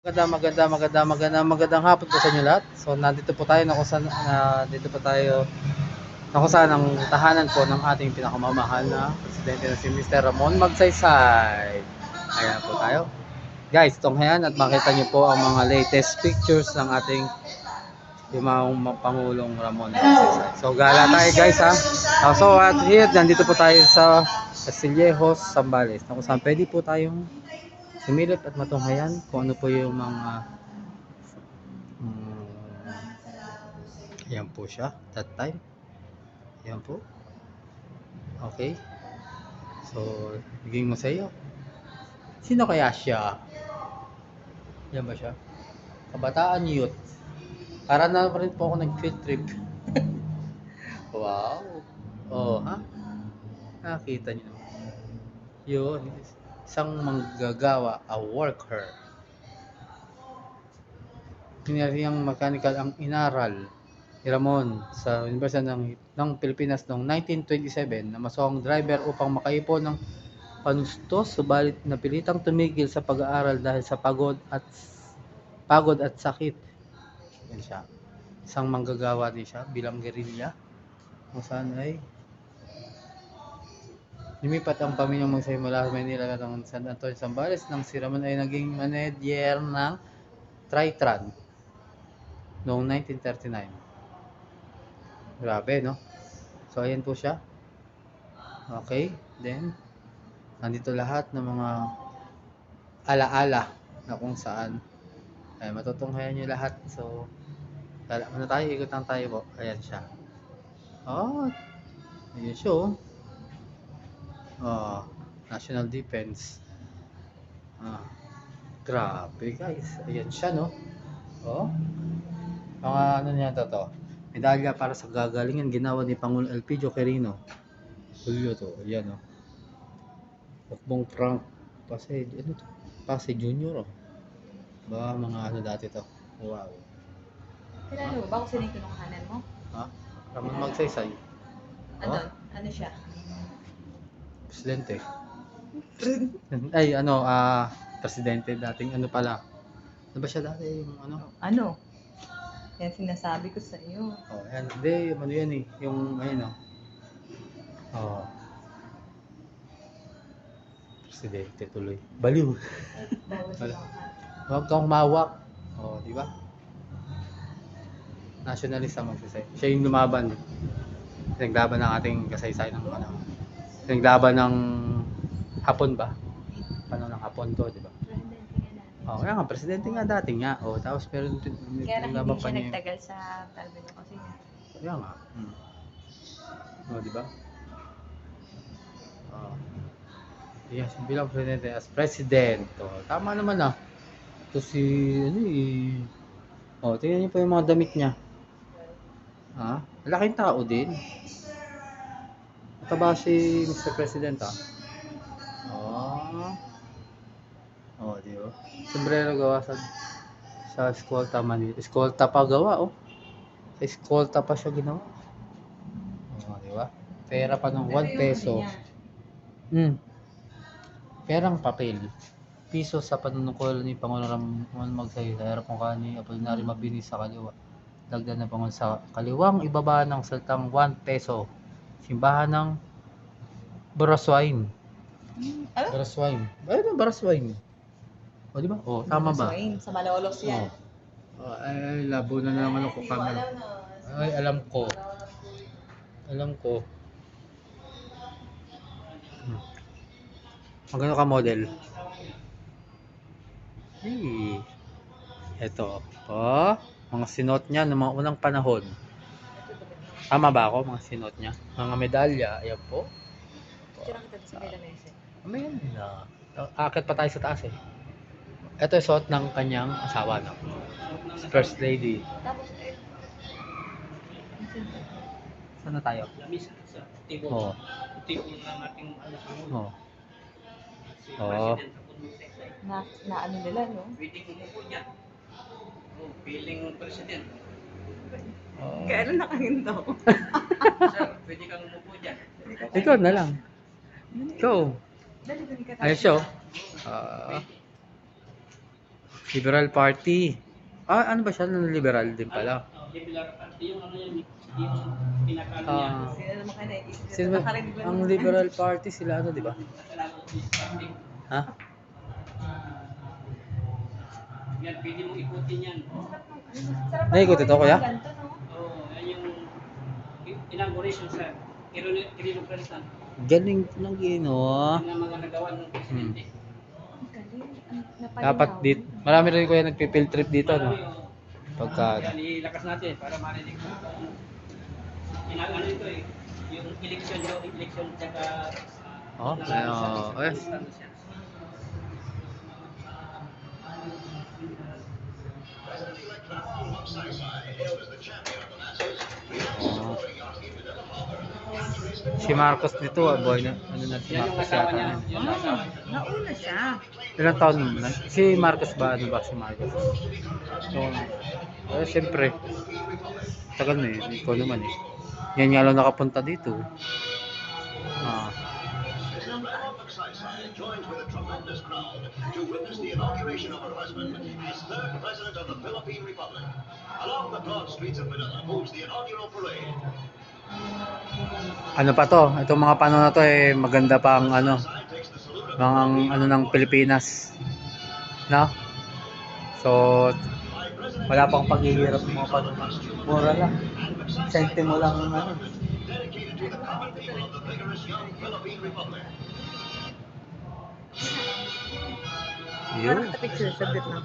Magandang hapon po sa inyo lahat. So nandito po tayo na kung saan dito po tayo na kung saan ang tahanan po ng ating pinakamamahal na presidente na si Mr. Ramon Magsaysay. Ayan po tayo. Guys, tunghayan at makita niyo po ang mga latest pictures ng ating limang Pangulong Ramon Magsaysay. So gala tayo guys ha. So at here, nandito po tayo sa Castillejos, Zambales. Na kung saan pwede po tayong sumilip at matunghayan kung ano po yung mga yan po siya that time. Yan po. Okay. So, bigay mo sa iyo. Sino kaya siya? Yan ba siya? Kabataan Youth. Para na rin po ako nag-field trip. Wow. Oh, ha? Nakita niyo. Yun. Isang manggagawa, a worker. Pinariyang mechanical ang inaral ni Ramon sa Universidad ng Pilipinas noong 1927 na masawang driver upang makaipon ng panustos, subalit napilitang tumigil sa pag-aaral dahil sa pagod at sakit. Yan siya. Isang manggagawa din siya bilang gerilya kung saan ay lumipat ang pamilyang Magsaysay mula sa Manila ng San Antonio, Zambales nang si Ramon ay naging manager ng Tritran noong 1939. Grabe, no? So, ayan po siya. Okay, then nandito lahat ng mga alaala na kung saan ay matutunghayan nyo lahat. So, ano tayo, ikot lang tayo po. Ayan siya. Oh, ayan siya oh. Oh, National Defense. Grabe guys. Ayan siya no. Oh, mga ano niya to. Medalya para sa gagalingan ginawa ni Pangulong Elpidio Quirino. Julio to. Ayan oh. Bokbong Frank Pasay Junior oh. Ba mga ano dati to. Wow. Kilala mo ba kung sino yung kinukuhanan mo? Ha? Ramon Magsaysay. Ano? Ano siya? Presidente. Ay, presidente dating ano pala. Ano ba siya dati yung ano? Ano? Yan sinasabi ko sa iyo. Oh, ayan. Hindi, ano yan eh. Yung, ayun oh. Oh. Presidente tuloy. Baliw. Huwag kang humawak. Oh, di ba? Nationalist ang Magsaysay. Siya yung lumaban. Naglaban ng ating kasaysayan ng ano. Naglaban ng Hapon ba? Paano ng Hapon to, di ba? Oh, kaya nga, presidente nga dati nga. Oh, tapos pero kaya lang hindi siya nagtagal sa Talbino kasi. Kaya nga. Oh, di ba? Oh. Yes, bilang presidente as president. Oh, tama naman ah. Ito si ano eh. Oh, tingnan niyo po yung mga damit niya. Ha? Malaking tao din. Mataba si Mr. President ah. Oh. Oh, di ba? Sombrero gawa sa Escolta Manila. Escolta pa gawa oh. Sa Escolta pa siya ginawa. Oh, di ba? Pera pa ng 1 peso. Perang papel. Piso sa panunungkol ni Pangulong Ramon Magsaysay sa harap mukha ni Apolinario Mabini sa kaliwa. Dagdag na Pangulo sa kaliwang ibaba ng salitang 1 peso. Simbahan ng Baraswain. Ano? Baraswain. Ano Baraswain? O di ba? O tama ba? Sa Malolos yan. Oh, ay, labo na naman ako camera. Ay, alam ko. Magano ka model? Hey. Ito. Oh, mga sinot niya ng mga unang panahon. Tama ba ako? Mga sinot niya. Mga medalya. Ayan po. Tira kita sa Milanese. Amen na. Akit pa tayo sa taas eh. Ito yung suot ng kanyang asawa no? First lady. Tapos Saan na tayo? Oo. Oo. Oo. na ano nila no? Pwede kumupo niya. Oh, piling president. Kailan nakahinto? Sir, pwede kang umupo dyan. Ikaw na lang. Ikaw. Dali dali ka. Ayos siya oh. Liberal Party. Ah, ano ba siya? Liberal din pala. Liberal Party, yung ano yan, yung pinakano niya. Ah, Sino naman kayo naisip sino na ba? nakarinig ba Ang naman? Liberal Party sila ano, di ba? Kasalanan ko yung party. Ha? Yan, pwede mong ikutin yan. Sarap Naikot ito, kuya? ganito, no? Oo, yan yung inauguration sa Quirino President. Galing ng ginawa. Yan ang mga nagawa ng presidente. Ang galing. Ang napalinaw. Dapat dito. Marami rin kuya nagpipill trip dito, no? Marami, oo. Pagka... Yan, ilakas natin para marinig ko. Ano ito eh, yung election tsaka... Oh, ayun. Oh. Si Marcos dito, boy na ano na si Yan yung Marcos asawa yata. niya. Yung asawa. Nauna siya. Ilang taon na? Si Marcos ba? Ano ba si Marcos? So, siyempre. Tagal na eh. Ikaw naman eh. Yan nga lang nakapunta dito. Ah. Joins with a tremendous crowd to witness the inauguration of her husband as third president of the Philippine Republic. Along the broad streets of Manila moves the inaugural parade. Ano pa to? Itong mga panahon na to eh maganda pa ang ano, Side takes the salute of mga ano ng Pilipinas. No? So, wala pang paghihirap ng mga panahon. Mura lang. Sentimo lang ang ano. dedicated to the common people of the vigorous young Philippine Republic. Yun. Parang picture sa Vietnam.